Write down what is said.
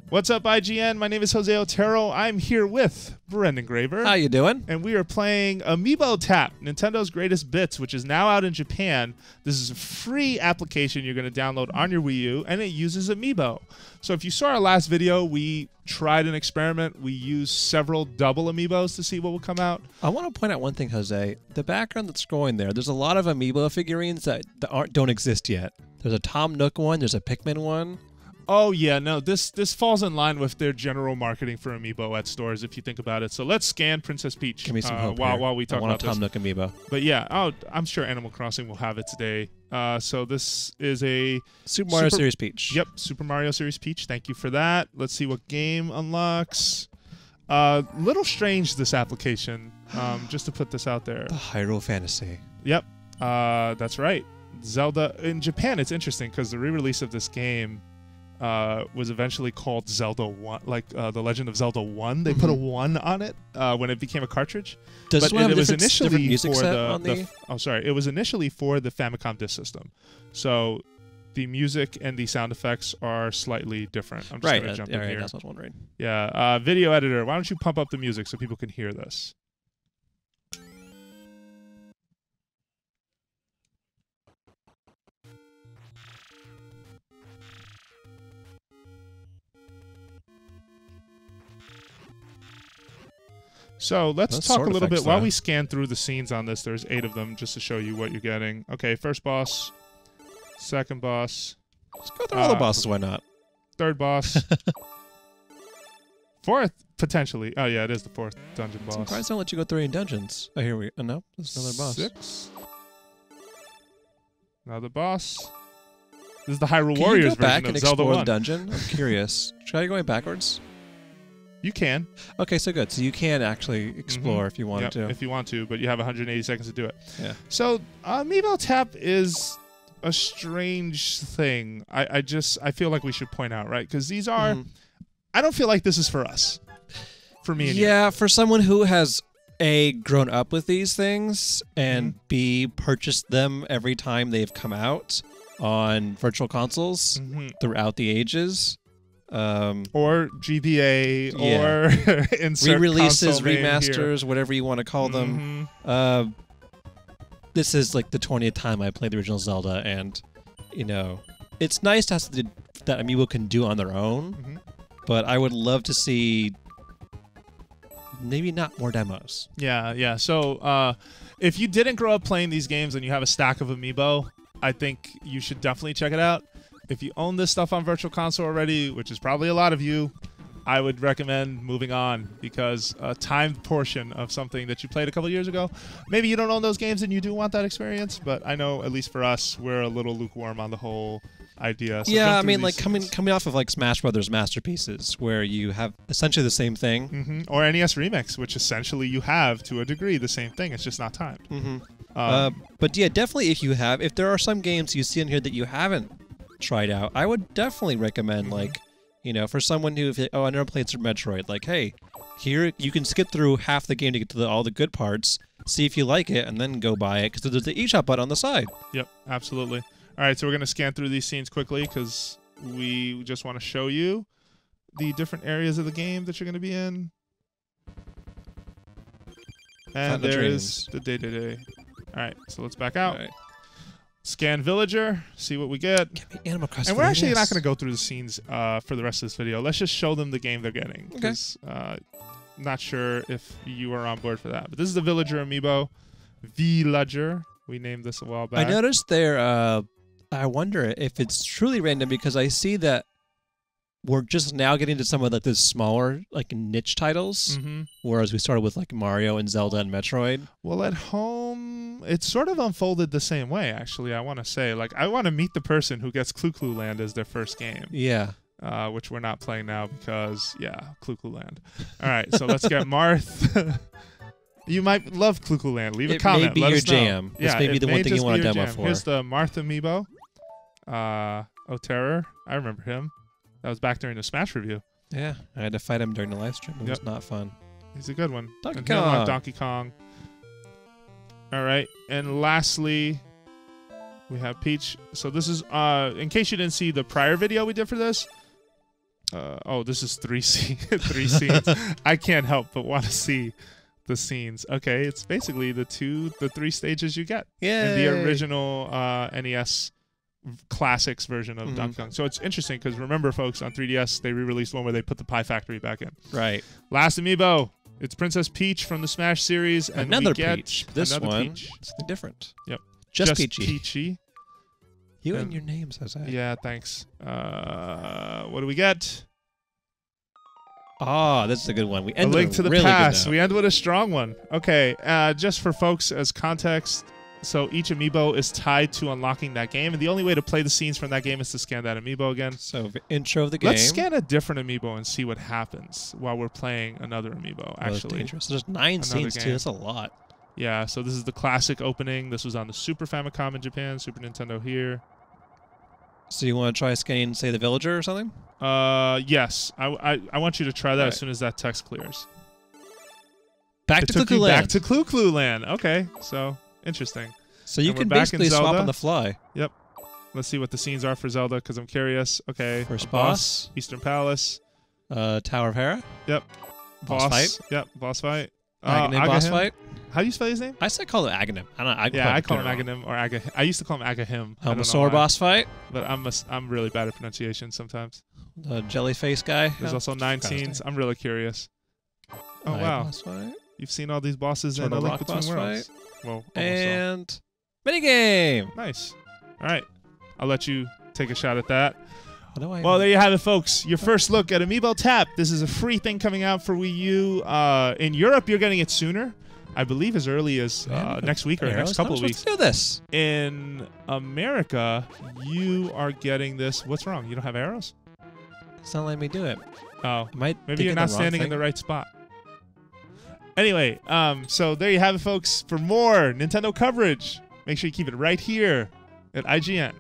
What's up, IGN? My name is Jose Otero. I'm here with Brendan Graeber. How you doing? And we are playing Amiibo Tap, Nintendo's Greatest Bits, which is now out in Japan. This is a free application you're going to download on your Wii U, and it uses Amiibo. So if you saw our last video, we tried an experiment. We used several double Amiibos to see what will come out. I want to point out one thing, Jose. The background that's going there's a lot of Amiibo figurines that don't exist yet. There's a Tom Nook one. There's a Pikmin one. Oh, yeah, no, this falls in line with their general marketing for Amiibo at stores, if you think about it. So let's scan Princess Peach. Give me some hope while we talk about this. I want a Tom Nook Amiibo. But yeah, I'm sure Animal Crossing will have it today. So this is a Super Mario Series Peach. Yep, Super Mario Series Peach. Thank you for that. Let's see what game unlocks. Little strange, this application, just to put this out there. The Hyrule Fantasy. Yep, that's right. Zelda. In Japan, it's interesting because the re-release of this game was eventually called Zelda 1, like The Legend of Zelda 1. They put a 1 on it when it became a cartridge. Does but it have it was initially music for set the, on the... Oh, sorry. It was initially for the Famicom Disk System. So the music and the sound effects are slightly different. I'm just going to jump in here. That's what I was wondering. Yeah. Video editor, why don't you pump up the music so people can hear this? So let's talk a little bit while we scan through the scenes on this. There's 8 of them just to show you what you're getting. Okay, first boss, second boss. Let's go through all the bosses, why not? Third boss. Fourth, potentially. Oh, yeah, it is the 4th dungeon boss. I'm surprised they don't let you go through any dungeons. Oh, here we go. No, there's another boss. 6. Another boss. This is the Hyrule Warriors version of Zelda 1. Can you go back and explore the dungeon? I'm curious. Try going backwards? You can. Okay, so good. So you can actually explore if you want to. If you want to, but you have 180 seconds to do it. Yeah. So Amiibo Tap is a strange thing. I feel like we should point out, right? Because these are... I don't feel like this is for us. For me and you. For someone who has A, grown up with these things, and B, purchased them every time they've come out on virtual consoles throughout the ages. Or GBA, or insert re-releases, remasters, whatever you want to call them. This is like the 20th time I played the original Zelda, and it's nice to have something that Amiibo can do on their own. But I would love to see maybe not more demos. Yeah. So if you didn't grow up playing these games and you have a stack of Amiibo, I think you should definitely check it out. If you own this stuff on Virtual Console already, which is probably a lot of you, I would recommend moving on, because a timed portion of something that you played a couple years ago, maybe you don't own those games and you do want that experience, but I know, at least for us, we're a little lukewarm on the whole idea. So yeah, I mean, like coming off of like Smash Brothers Masterpieces, where you have essentially the same thing. Or NES Remix, which essentially you have, to a degree, the same thing. It's just not timed. But yeah, definitely if there are some games you see in here that you haven't tried out, I would definitely recommend, like, for someone who, I never played Super Metroid, like, hey, here you can skip through half the game to get to all the good parts, see if you like it, and then go buy it, because there's the eShop button on the side. Yep, absolutely. All right, so we're going to scan through these scenes quickly, because we just want to show you the different areas of the game that you're going to be in. And there is the day-to-day. All right, so let's back out. Scan Villager, see what we get. Give me Animal Crossing. And we're actually not going to go through the scenes for the rest of this video. Let's just show them the game they're getting. Okay. Not sure if you are on board for that. But this is the Villager Amiibo. Villager. We named this a while back. I noticed there, I wonder if it's truly random, because I see that we're just now getting to some of like the smaller, like, niche titles, whereas we started with like Mario and Zelda and Metroid. Well, at home, it's sort of unfolded the same way, actually, I want to say. Like, I want to meet the person who gets Clu Clu Land as their first game. Yeah. Which we're not playing now because, Clu Clu Land. All right, so let's get Marth. You might love Clu Clu Land. Leave a comment. It may be Let your us know. jam. This may be the one thing you want to demo for. Here's the Marth Amiibo. Otero. I remember him. That was back during the Smash review. Yeah, I had to fight him during the live stream. It was not fun. He's a good one. Donkey Kong. All right, and lastly, we have Peach. So this is, in case you didn't see the prior video we did for this, Oh, this is three scenes. I can't help but want to see the scenes. Okay, it's basically the 3 stages you get in the original NES classics version of Donkey Kong. So it's interesting because remember, folks, on 3DS they re-released one where they put the Pie Factory back in. Right. Last amiibo. It's Princess Peach from the Smash series, and another we get Peach. This another one, Peach. it's different. Yep. Just Peachy. You and your names, Jose. Yeah, thanks. What do we get? Ah, this is a good one. We A end Link to the really Past. We end with a strong one. Okay, just for folks as context, so each amiibo is tied to unlocking that game, and the only way to play the scenes from that game is to scan that amiibo again. So, intro of the game. Let's scan a different amiibo and see what happens while we're playing another amiibo, actually. Dangerous. There's 9 scenes, too. That's a lot. Yeah, so this is the classic opening. This was on the Super Famicom in Japan, Super Nintendo here. So you want to try scanning, say, the villager or something? Yes. I want you to try that as soon as that text clears. Back to Clu-Clu Land. Back to Clu-Clu Land. Okay, so interesting. So you can basically swap on the fly. Yep. Let's see what the scenes are for Zelda, because I'm curious. Okay. First boss. Eastern Palace. Tower of Hera. Yep. Boss fight. Yep. Boss fight. Aghanim boss fight. How do you spell his name? I said call it Aghanim. I call him Aghanim or Aghanim. I used to call him Agahim. Helmasaur boss fight. But I'm really bad at pronunciation sometimes. The jelly face guy. There's also 9 scenes. I'm really curious. Oh wow. Boss fight. You've seen all these bosses in A Link Between Worlds. Well, and minigame. Nice. All right. I'll let you take a shot at that. Well, there you have it, folks. Your first look at Amiibo Tap. This is a free thing coming out for Wii U. In Europe, you're getting it sooner. I believe as early as next week or next couple of weeks. Let's do this. In America, you are getting this. What's wrong? You don't have arrows? It's not letting me do it. Oh, maybe you're not standing in the right spot. Anyway, so there you have it, folks. For more Nintendo coverage, make sure you keep it right here at IGN.